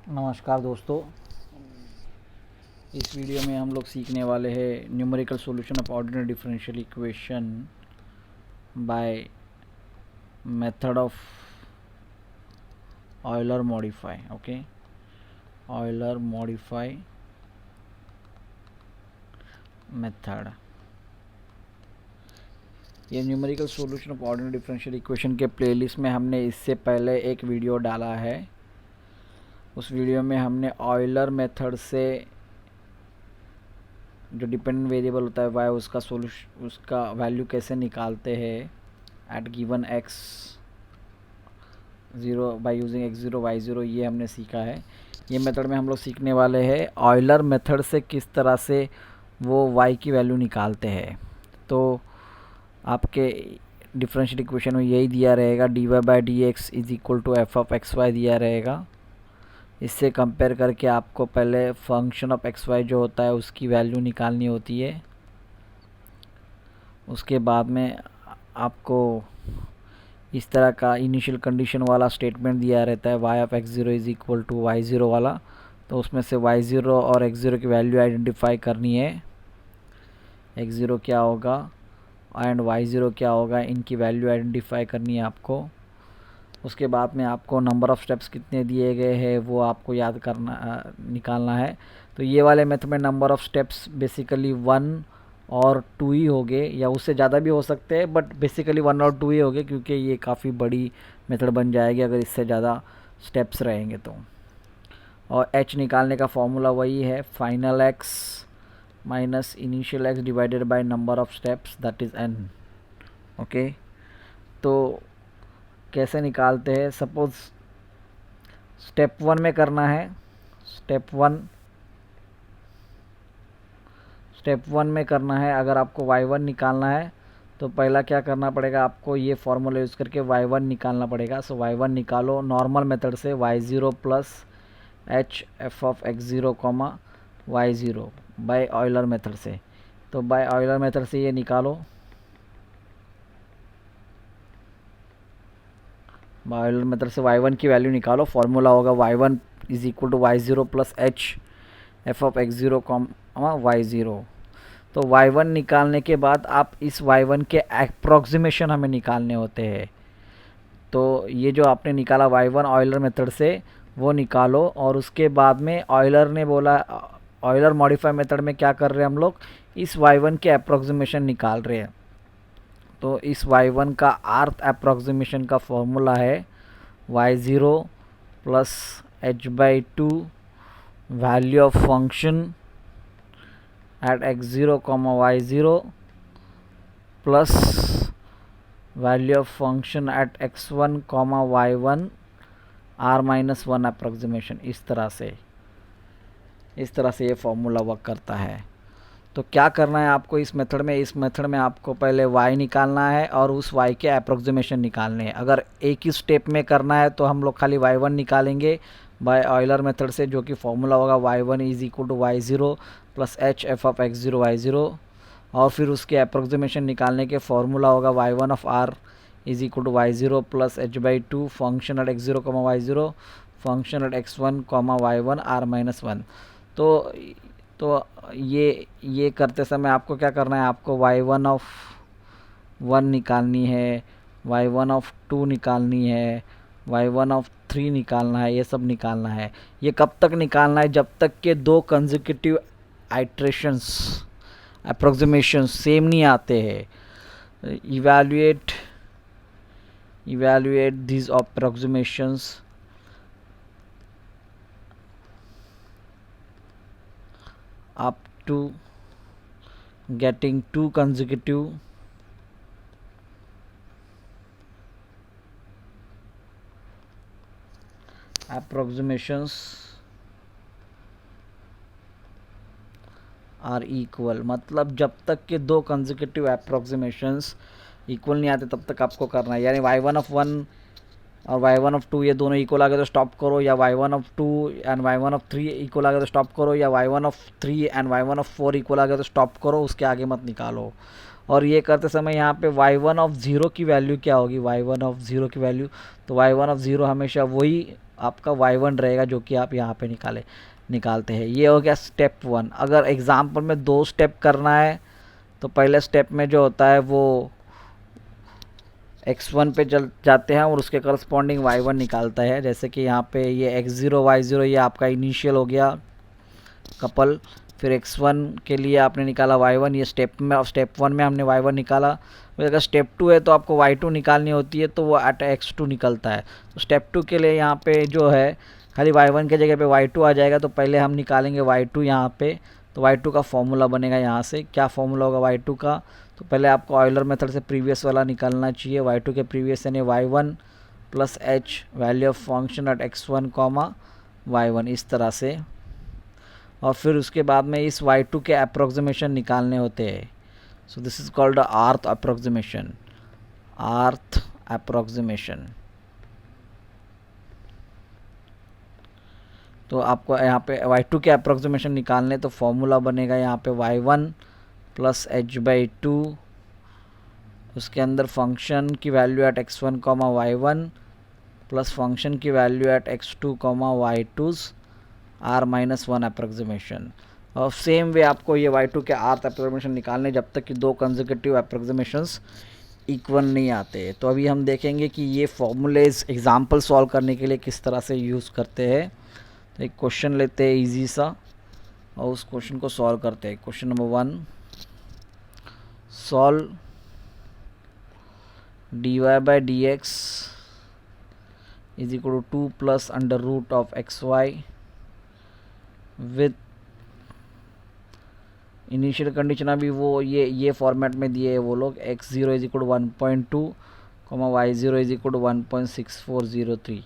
नमस्कार दोस्तों, इस वीडियो में हम लोग सीखने वाले हैं numerical solution of ordinary differential equation by method of Euler modify. Okay, Euler modify method. ये numerical solution of ordinary differential equation के प्लेलिस्ट में हमने इससे पहले एक वीडियो डाला है। उस वीडियो में हमने ऑयलर मेथड से जो डिपेंडेंट वेरिएबल होता है y, उसका सोल्यूशन, उसका वैल्यू कैसे निकालते हैं at given x zero by using x0 y0, ये हमने सीखा है। ये मेथड में हम लोग सीखने वाले हैं ऑयलर मेथड से किस तरह से वो y की वैल्यू निकालते हैं। तो आपके डिफरेंशियल इक्वेशन में यही दिया रहेगा, dy/dx is equal to f(x y) दिया रहेगा। इससे कंपेयर करके आपको पहले फंक्शन ऑफ एक्स वाई जो होता है उसकी वैल्यू निकालनी होती है। उसके बाद में आपको इस तरह का इनिशियल कंडीशन वाला स्टेटमेंट दिया रहता है y(x0) is equal to y0 वाला। तो उसमें से y0 और x0 की वैल्यू आइडेंटिफाई करनी है। x0 क्या होगा एंड y0 क्या होगा, इनकी वैल्यू आइडेंटिफाई करनी है आपको। उसके बाद में आपको नंबर ऑफ़ स्टेप्स कितने दिए गए हैं वो आपको याद करना निकालना है। तो ये वाले मेथड में नंबर ऑफ़ स्टेप्स बेसिकली 1 और 2 ही होंगे, या उससे ज़्यादा भी हो सकते हैं, बट बेसिकली 1 और 2 ही होंगे, क्योंकि ये काफ़ी बड़ी मेथड बन जाएगी अगर इससे ज़्यादा स्टेप्स रहेंगे तो। और h निकालने का फॉर्मूला वही है, final x minus initial x divided by number of steps, that is n। Okay, तो कैसे निकालते हैं? सपोज स्टेप 1 में करना है। स्टेप वन में करना है, अगर आपको y1 निकालना है तो पहला क्या करना पड़ेगा, आपको ये फॉर्मूला यूज़ करके y1 निकालना पड़ेगा। सो y1 निकालो नॉर्मल मेथड से, y0 plus h f(x0, y0) by Euler method से। तो बाय ऑयलर मेथड से ये निकालो, ऑयलर मेथड से y1 की वैल्यू निकालो। फॉर्मूला होगा y1 is equal to y0 plus h f(x0, y0। तो y1 निकालने के बाद आप इस y1 के अप्रॉक्सीमेशन हमें निकालने होते हैं। तो ये जो आपने निकाला y1 ऑयलर मेथड से वो निकालो, और उसके बाद में ऑयलर ने बोला, ऑयलर मॉडिफाई मेथड में क्या कर रहे हैं हम लोग, इस y1 के अप्रॉक्सीमेशन निकाल रहे हैं। तो इस y1 का अर्थ अप्रॉक्सीमेशन का फॉर्मूला है y0 plus h/2 value of function at x0, y0 plus value of function at x1, y1 r-1 approximation. इस तरह से ये फॉर्मूला वर्क करता है। तो क्या करना है आपको इस मेथड में? इस मेथड में आपको पहले y निकालना है और उस y के अप्रॉक्सीमेशन निकालने हैं। अगर एक ही स्टेप में करना है तो हम लोग खाली y1 निकालेंगे बाय ऑयलर मेथड से, जो कि फॉर्मूला होगा y1 is equal to y0 plus h f(x0, y0), और फिर उसके अप्रॉक्सीमेशन निकालने के फॉर्मूला होगा y1 of r is equal to y0 plus h/2 function at x0, y0 function at x1, y1 r-1। तो ये करते समय आपको क्या करना है, आपको y1 ऑफ 1 निकालनी है, y1 ऑफ 2 निकालनी है, y1 ऑफ 3 निकालना है, ये सब निकालना है। ये कब तक निकालना है? जब तक के दो कंसेक्यूटिव आइट्रेशंस अप्रोक्सीमेशन सेम नहीं आते हैं। Evaluate these approximations up to getting two consecutive approximations are equal. मतलब जब तक के दो कंसेक्यूटिव अप्रोक्सीमेशंस इक्वल नहीं आते तब तक आपको करना है। यानी y1 ऑफ 1 और y1 ऑफ 2 ये दोनों इक्वल आ गए तो स्टॉप करो, या y1 of 2 and y1 of 3 equal आ गए तो स्टॉप करो, या y1 of 3 and y1 of 4 equal आ गए तो स्टॉप करो, उसके आगे मत निकालो। और ये करते समय यहाँ पे y1 ऑफ 0 की वैल्यू क्या होगी, y1 ऑफ 0 की वैल्यू, तो y1 ऑफ 0 हमेशा वही आपका y1 रहेगा जो कि आप यहाँ पे निकालते हैं। ये हो गया स्टेप 1। अगर एग्जाम्पल में 2 स्टेप करना है तो पहले स्टेप में जो होता है वो x1 पे चल जाते हैं और उसके करस्पॉन्डिंग y1 निकालता है। जैसे कि यहाँ पे ये x0 y0 ये आपका इनिशियल हो गया कपल, फिर x1 के लिए आपने निकाला y1, ये स्टेप 1 में हमने y1 निकाला। अगर स्टेप 2 है तो आपको y2 निकालनी होती है, तो वो एट x2 निकलता है। तो स्टेप 2 के लिए यहाँ पे जो है खाली y1 के जगह पे y2 आ जाएगा, तो पहले हम निकालेंगे y2 यहाँ पे। तो y2 का फॉर्मूला बनेगा यहाँ से, क्या फॉर्मूला होगा y2 का, तो पहले आपको ऑयलर मेथड से प्रीवियस वाला निकालना चाहिए। y2 के प्रीवियस यानी y1 plus h value of function at x1 comma y1, इस तरह से। और फिर उसके बाद में इस y2 के अप्रोक्सीमेशन निकालने होते हैं। सो दिस इज कॉल्ड आर्थ अप्रोक्सीमेशन, आर्थ अप्रोक्सीमेशन। तो आपको यहाँ पे y2 के अप्रोक्सीमेशन निकालने, तो फॉर्मूला बनेगा यहाँ पे y1 प्लस h/2, उसके अंदर फंक्शन की value at x1 comma y1 plus function की value at x2 comma y2 r-1 approximation. और सेम वे आपको ये y2 के आर्थ अप्रोक्सीमेशन निकालने, जब तक कि 2 कंसेक्यूटिव अप्रोक्सीमेशंस इक्वल नहीं आते। तो अभी हम देखेंगे कि ये फॉर्मूलेज एग्जाम्पल सॉल्व करने के लिए किस तरह से यूज़ करते हैं। तो एक क्वेश्चन लेते हैं इजी सा और उस क्वेश्चन को सॉल्व करते हैं। Question number 1, solve dy/dx is equal to 2 plus under root of xy with initial condition. अभी वो ये फॉर्मेट में दिए है वो लोग, x0 is equal 1.2 y0 is equal 1.6403।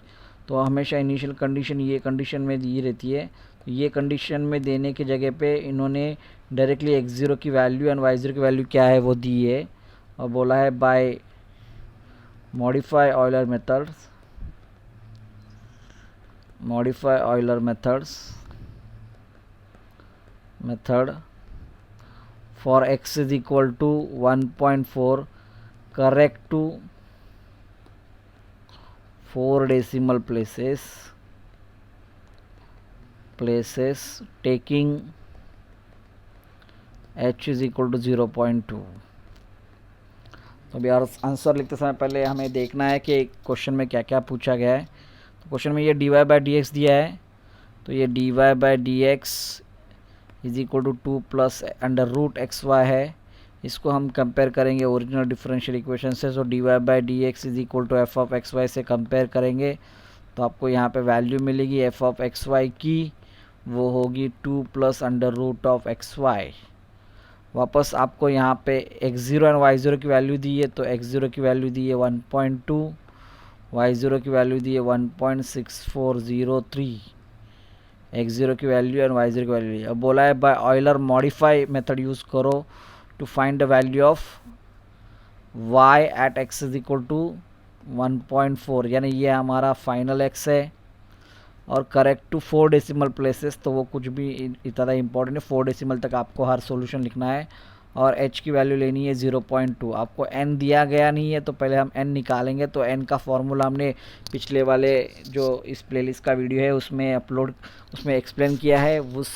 तो हमेशा इनिशियल कंडीशन ये कंडीशन में दी रहती है। तो ये कंडीशन में देने की जगह पे इन्होंने डायरेक्टली x0 की वैल्यू एंड y0 की वैल्यू क्या है वो दी है और बोला है by modify Euler methods, modify Euler method for x is equal to 1.4 correct to 4 decimal places taking h is equal to 0.2। तो अभी आंसर लिखते समय पहले हमें देखना है कि क्वेश्चन में क्या क्या पूछा गया है। तो क्वेश्चन में ये dy/dx दिया है, तो ये dy/dx is equal to 2 plus under root xy है। इसको हम कंपेयर करेंगे ओरिजिनल डिफरेंशियल इक्वेशन से। So dy/dx is equal to f of xy से कंपेयर करेंगे तो आपको यहाँ पे वैल्यू मिलेगी f ऑफ xy की, वो होगी 2 plus under root of xy। वापस आपको यहाँ पे x0 एंड y0 की वैल्यू दी है, तो x0 की वैल्यू दी है 1.2, y0 की वैल्यू दी है 1.6403, x0 की वैल्यू एंड y0 की वैल्यू। अब बोला है by Euler modify method use करो to find the value of y at x is equal to 1.4, यानी ये हमारा फाइनल x है और करेक्ट टू 4 डेसिमल प्लेसेस। तो वो कुछ भी इतना इंपॉर्टेंट है, 4 डेसिमल तक आपको हर सॉल्यूशन लिखना है और h की वैल्यू लेनी है 0.2। आपको n दिया गया नहीं है तो पहले हम n निकालेंगे। तो n का फॉर्मूला हमने पिछले वाले जो इस प्लेलिस्ट का वीडियो है उसमें उसमें एक्सप्लेन किया है। उस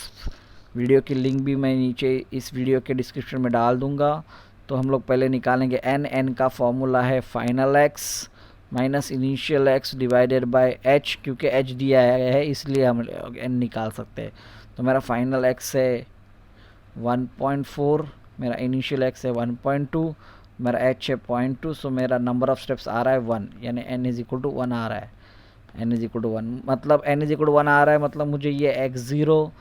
वीडियो की लिंक भी मैं नीचे इस वीडियो के डिस्क्रिप्शन में डाल दूँगा। तो हम लोग पहले निकालेंगे n का फॉर्मूला है final x minus initial x divided by h, क्योंकि h दिया है इसलिए हम n निकाल सकते हैं। तो मेरा फाइनल x है 1.4, मेरा इनिशियल x है 1.2, मेरा h है 0.2। सो मेरा नंबर ऑफ स्टेप्स आ रहा है 1, यानी n इज इक्वल टू 1 आ रहा है। n इज इक्वल टू 1 मतलब n इज इक्वल टू 1 आ रहा है, मतलब मुझे ये x0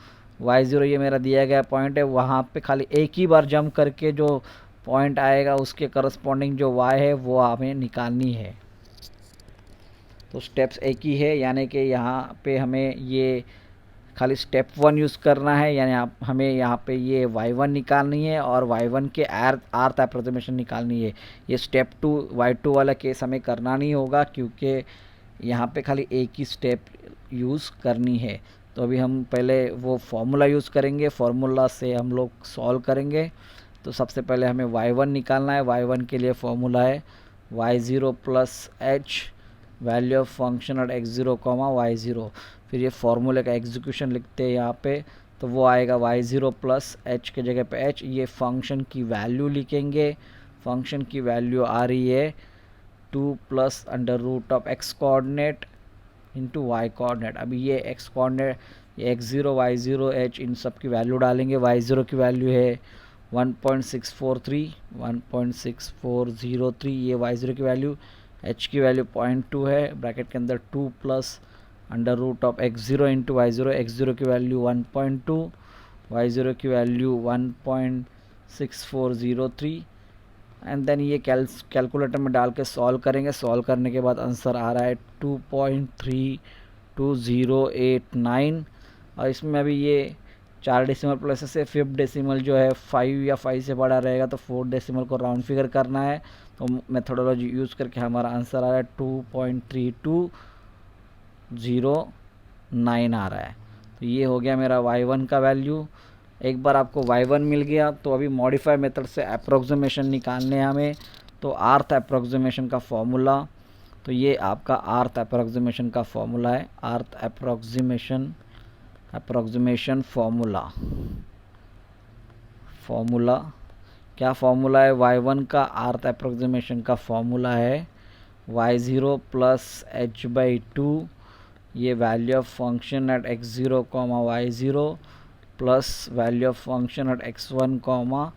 y0 ये मेरा दिया गया पॉइंट है, वहाँ पे खाली एक ही बार जंप करके जो पॉइंट आएगा उसके करस्पॉन्डिंग जो y है वो हमें निकालनी है। तो स्टेप्स एक ही है, यानी कि यहाँ पे हमें ये खाली स्टेप 1 यूज़ करना है, यानी हमें यहाँ पे ये y1 निकालनी है और y1 के आर्थ अप्रोक्सीमेशन निकालनी है। ये स्टेप 2 y2 वाला केस हमें करना नहीं होगा क्योंकि यहाँ पे खाली एक ही स्टेप यूज़ करनी है। तो अभी हम पहले वो फॉर्मूला यूज़ करेंगे, फार्मूला से हम लोग सॉल्व करेंगे। तो सबसे पहले हमें y1 निकालना है। y1 के लिए फॉर्मूला है y0 plus h value of function at x0 comma y0। फिर ये फॉर्मूले का एग्जीक्यूशन लिखते हैं यहाँ पे, तो वो आएगा y0 प्लस h के जगह पे h, ये फंक्शन की वैल्यू लिखेंगे। फंक्शन की वैल्यू आ रही है 2 plus under root of x coordinate into y coordinate. अभी ये x कोऑर्डिनेट, ये x0 y0 h, इन सब की वैल्यू डालेंगे। y0 की वैल्यू है 1.643, ये y0 की वैल्यू। h की वैल्यू 0.2 है, ब्रैकेट के अंदर 2 plus under root of x0 into y0। x0 की वैल्यू 1.2, y0 की वैल्यू 1.6403, एंड देन ये कैलकुलेटर में डाल के सॉल्व करेंगे। सॉल्व करने के बाद आंसर आ रहा है 2.32089। और इसमें अभी ये 4 डेसिमल प्लेसेस से 5th डेसिमल जो है 5 या 5 से बड़ा रहेगा, तो 4th डेसिमल को राउंड फिगर करना है। तो मेथोडोलॉजी यूज़ करके हमारा आंसर आ रहा है 2.3209 आ रहा है। तो ये हो गया मेरा y1 का वैल्यू। एक बार आपको y1 मिल गया तो अभी मॉडिफाई मेथड से अप्रोक्सीमेशन निकालने हैं हमें। तो आर्थ अप्रोक्सीमेशन का फॉर्मूला, तो ये आपका आर्थ अप्रोक्सीमेशन का फॉर्मूला है। आर्थ अप्रोक्सीमेशन फॉर्मूला क्या फॉर्मूला है? y1 का आर्थ अप्रोक्सीमेशन का फॉर्मूला है y0 प्लस h/2, ये value of function at x0 comma y0 plus value of function at x1 comma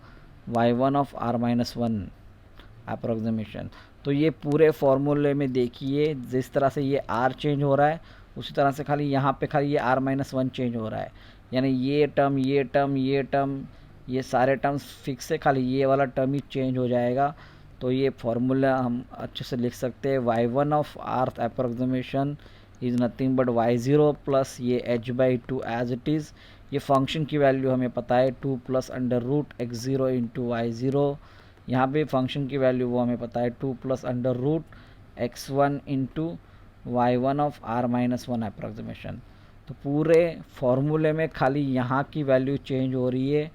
y1 of r-1 approximation. तो ये पूरे फॉर्मूले में देखिए जिस तरह से ये r चेंज हो रहा है, उसी तरह से खाली यहाँ पे खाली ये r-1 चेंज हो रहा है। यानी ये टर्म, ये टर्म, ये टर्म, ये सारे टर्म्स फिक्स है, खाली ये वाला टर्म ही चेंज हो जाएगा। तो ये फॉर्मूला हम अच्छे से लिख सकते हैं। y1 ऑफ आर्थ approximation is nothing but y0 plus ये h/2 एज इट इज़। ये फंक्शन की वैल्यू हमें पता है 2 plus under root x0 into y0। यहाँ पे फंक्शन की वैल्यू वो हमें पता है 2 plus under root x1 into y1 of r-1 approximation. तो पूरे फॉर्मूले में खाली यहाँ की वैल्यू चेंज हो रही है,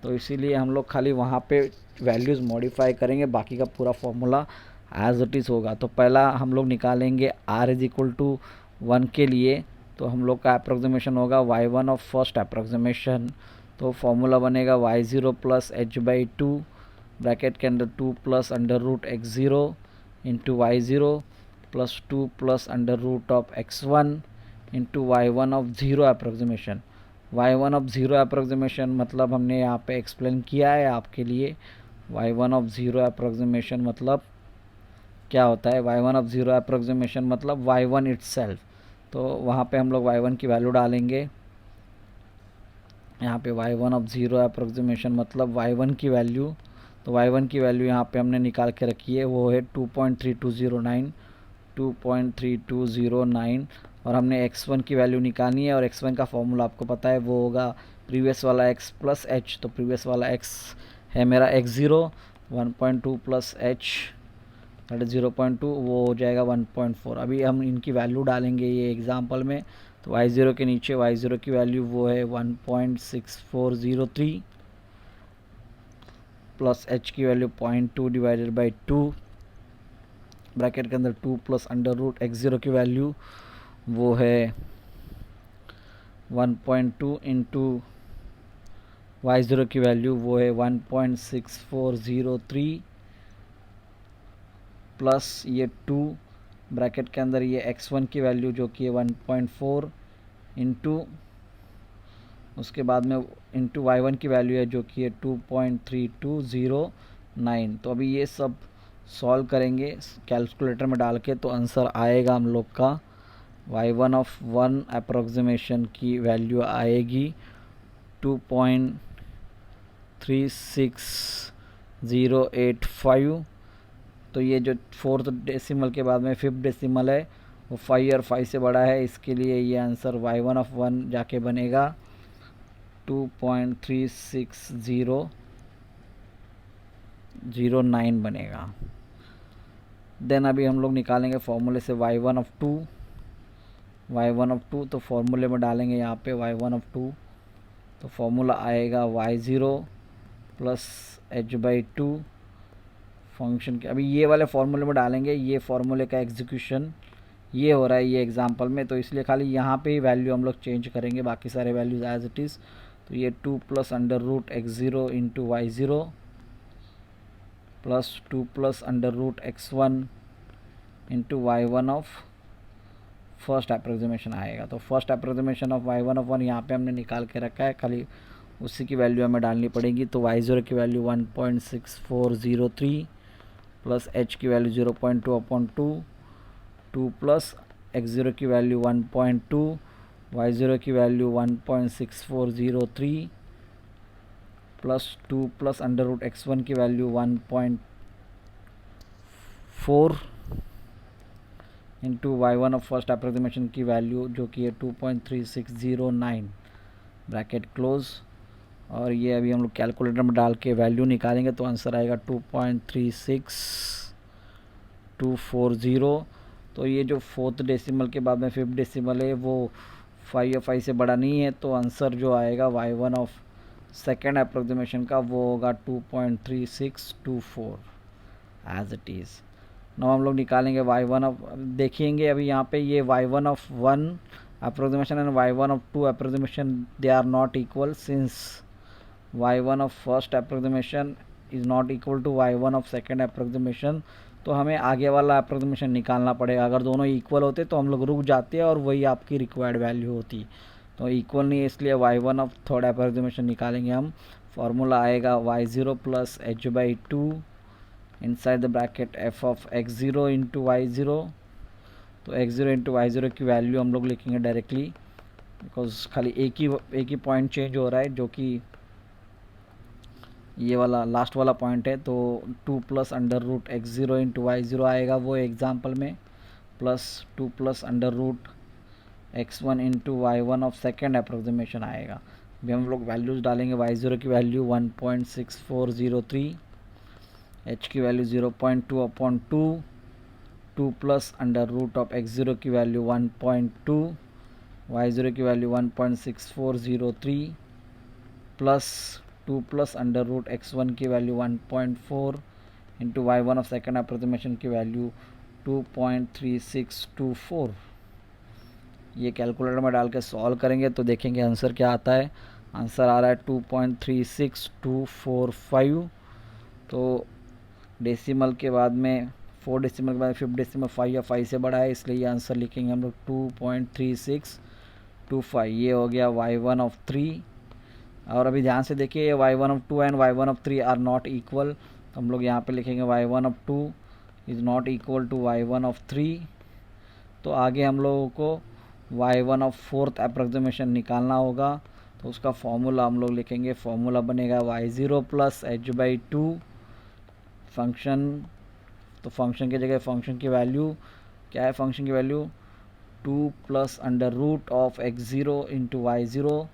तो इसीलिए हम लोग खाली वहाँ पे वैल्यूज़ मॉडिफाई करेंगे, बाकी का पूरा फॉर्मूला एज इट इज़ होगा। तो पहला हम लोग निकालेंगे r इज इक्वल टू 1 के लिए, तो हम लोग का अप्रोक्सीमेशन होगा y1 ऑफ फर्स्ट अप्रोक्सीमेशन। तो फॉर्मूला बनेगा y0 प्लस h/2 ब्रैकेट के अंदर 2 plus under root x0 into y0 plus 2 plus under root of x1 into y1 of 0 approximation. y1 of 0 approximation मतलब हमने यहाँ पे एक्सप्लेन किया है आपके लिए। y1 ऑफ 0 अप्रोक्सीमेशन मतलब क्या होता है? y1 ऑफ 0 अप्रोक्सीमेशन मतलब y1 इट्सेल्फ। तो वहाँ पे हम लोग y1 की वैल्यू डालेंगे। यहाँ पे y1 ऑफ 0 अप्रोक्सीमेशन मतलब y1 की वैल्यू, तो y1 की वैल्यू यहाँ पे हमने निकाल के रखी है, वो है 2.3209 और हमने x1 की वैल्यू निकालनी है। और x1 का फॉर्मूला आपको पता है, वो होगा प्रीवियस वाला x प्लस h। तो प्रीवियस वाला x है मेरा x0, 1.2 plus h that is 0.2, वो हो जाएगा 1.4। अभी हम इनकी वैल्यू डालेंगे ये एग्जाम्पल में। तो y0 के नीचे y0 की वैल्यू वो है 1.6403 प्लस h की वैल्यू 0.2 डिवाइडेड बाई 2 ब्रैकेट के अंदर 2 प्लस अंडर रूट x0 की वैल्यू वो है 1.2 इंटू y0 की वैल्यू वो है 1.6403 प्लस ये 2 ब्रैकेट के अंदर ये x1 की वैल्यू जो कि है 1.4 इंटू उसके बाद में इंटू y1 की वैल्यू है जो कि है 2.3209। तो अभी ये सब सॉल्व करेंगे कैलकुलेटर में डाल के, तो आंसर आएगा हम लोग का y1 ऑफ 1 अप्रोक्सीमेशन की वैल्यू आएगी 2.36085। तो ये जो 4th डेसिमल के बाद में 5th डेसिमल है वो 5 और 5 से बड़ा है, इसके लिए ये आंसर y1 ऑफ 1 जाके बनेगा 2.36009 बनेगा। देन अभी हम लोग निकालेंगे फॉर्मूले से y1 ऑफ 2, तो फॉर्मूले में डालेंगे यहाँ पे y1 ऑफ 2, तो फॉर्मूला आएगा y0 प्लस h/2 फंक्शन के, अभी ये वाले फॉर्मूले में डालेंगे, ये फॉर्मूले का एग्जीक्यूशन ये हो रहा है ये एग्जांपल में, तो इसलिए खाली यहाँ पे ही वैल्यू हम लोग चेंज करेंगे, बाकी सारे वैल्यूज एज इट इज़। तो ये 2 plus under root x0 into y0 plus 2 plus under root x1 into y1 of first approximation आएगा। तो first approximation of y1 of 1 यहाँ पे हमने निकाल के रखा है, खाली उसी की वैल्यू हमें डालनी पड़ेगी। तो y0 की वैल्यू 1.6403 प्लस h की वैल्यू 0.2/2, 2 प्लस x0 की वैल्यू 1.2, y0 की value 1.6403 plus 2 plus under root x1 की value 1.4 into y1 of first approximation की वैल्यू जो कि है 2.3609 ब्रैकेट क्लोज। और ये अभी हम लोग कैलकुलेटर में डाल के वैल्यू निकालेंगे तो आंसर आएगा 2.36240। तो ये जो फोर्थ डेसिमल के बाद में फिफ्थ डेसिमल है वो 5 या 5 से बड़ा नहीं है, तो आंसर जो आएगा y1 ऑफ सेकेंड अप्रोक्सीमेशन का वो होगा 2.3624 एज इट इज़। नाउ हम लोग निकालेंगे y1 ऑफ, देखेंगे अभी यहाँ पे ये y1 of 1 approximation and y1 of 2 approximation they are not equal, since y1 of first approximation is not equal to y1 of second approximation. तो हमें आगे वाला अप्रोक्सीमेशन निकालना पड़ेगा, अगर दोनों इक्वल होते तो हम लोग रुक जाते हैं और वही आपकी रिक्वायर्ड वैल्यू होती। तो इक्वल नहीं है इसलिए y1 ऑफ थर्ड अप्रोक्सीमेशन निकालेंगे हम। फार्मूला आएगा y0 plus h/2 inside the bracket f of x0 into y0। तो x0 इंटू y0 की वैल्यू हम लोग लिखेंगे डायरेक्टली, बिकॉज खाली एक ही पॉइंट चेंज हो रहा है जो कि ये वाला लास्ट वाला पॉइंट है। तो 2 plus under root x0 into y0 आएगा वो एग्जाम्पल में, plus 2 plus under root x1 into y1 of second approximation आएगा। अभी हम लोग वैल्यूज़ डालेंगे, y0 की वैल्यू 1.6403, h की value 0.2/2, 2 plus under root of x0 की वैल्यू 1.2, y0 की value 1.6403 plus 2 plus under root x1 की value 1.4 into y1 of second approximation की वैल्यू 2.3624। ये कैलकुलेटर में डाल के सॉल्व करेंगे तो देखेंगे आंसर क्या आता है। आंसर आ रहा है 2.36245। तो डेसिमल के बाद में 4 डेसिमल के बाद फिफ्थ डेसिमल 5 या 5 से बड़ा है, इसलिए ये आंसर लिखेंगे हम लोग 2.3625। ये हो गया y1 ऑफ 3। और अभी ध्यान से देखिए y1 of 2 and y1 of 3 are not equal, तो हम लोग यहाँ पे लिखेंगे y1 of 2 is not equal to y1 of 3। तो आगे हम लोगों को y1 ऑफ फोर्थ अप्रोक्सीमेशन निकालना होगा, तो उसका फॉर्मूला हम लोग लिखेंगे, फॉर्मूला बनेगा y0 प्लस h/2 फंक्शन। तो फंक्शन की जगह फंक्शन की वैल्यू क्या है, फंक्शन की value 2 plus under root of x0 into y0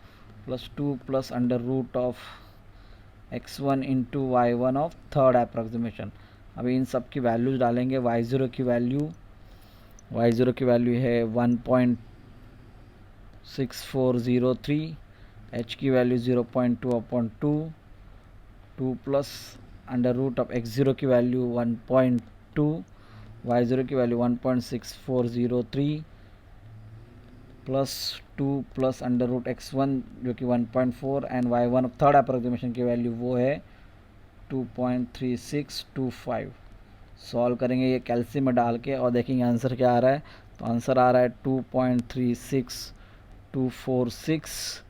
plus 2 plus under root of x1 into y1 of third approximation. अभी इन सब की वैल्यूज डालेंगे। y0 की वैल्यू है 1.6403, h की value 0.2/2, 2 plus under root of x0 की वैल्यू 1.2, y0 की value 1.6403 plus 2 plus under root x1 जो कि 1.4 and y1 of third approximation की वैल्यू वो है 2.3625। सॉल्व करेंगे ये कैल्शियम में डाल के और देखेंगे आंसर क्या आ रहा है। तो आंसर आ रहा है 2.36246।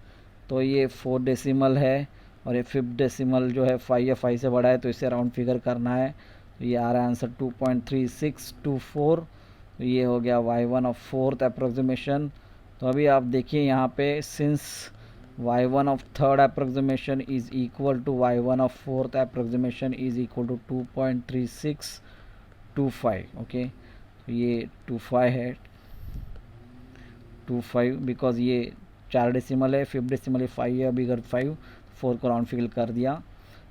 तो ये 4 डेसिमल है और ये फिफ्थ डेसिमल जो है 5 या 5 से बड़ा है, तो इसे राउंड फिगर करना है। तो ये आ रहा है आंसर 2.3624। तो ये हो गया y1 ऑफ फोर्थ अप्रोक्सीमेशन। तो अभी आप देखिए यहाँ पे since y1 of third approximation is equal to y1 of fourth approximation is equal to 2.3625। Okay, तो ये 25 है, 25 बिकॉज ये 4 डेसिमल है, फिफ्थ डेसिमल है 5 है, अभी अगर 4 को राउंड फिगर कर दिया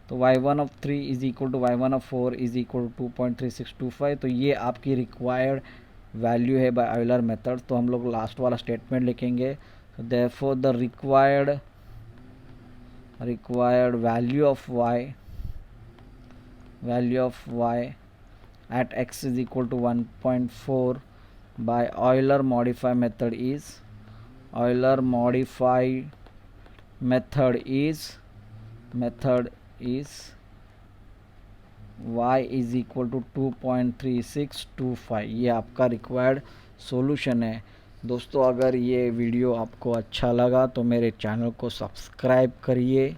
तो y1 of 3 is equal to y1 of 4 is equal to 2.3625। तो ये आपकी रिक्वायर्ड वैल्यू है बाय ऑयलर मेथड। तो हम लोग लास्ट वाला स्टेटमेंट लिखेंगे, therefore the required required value of y at x is equal to 1.4 by Euler modify method is y is equal to 2.3625। ये आपका रिक्वायर्ड सॉल्यूशन है। दोस्तों अगर ये वीडियो आपको अच्छा लगा तो मेरे चैनल को सब्सक्राइब करिए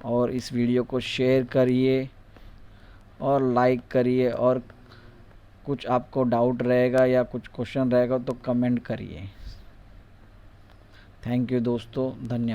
और इस वीडियो को शेयर करिए और लाइक करिए, और कुछ आपको डाउट रहेगा या कुछ क्वेश्चन रहेगा तो कमेंट करिए। थैंक यू दोस्तों, धन्यवाद।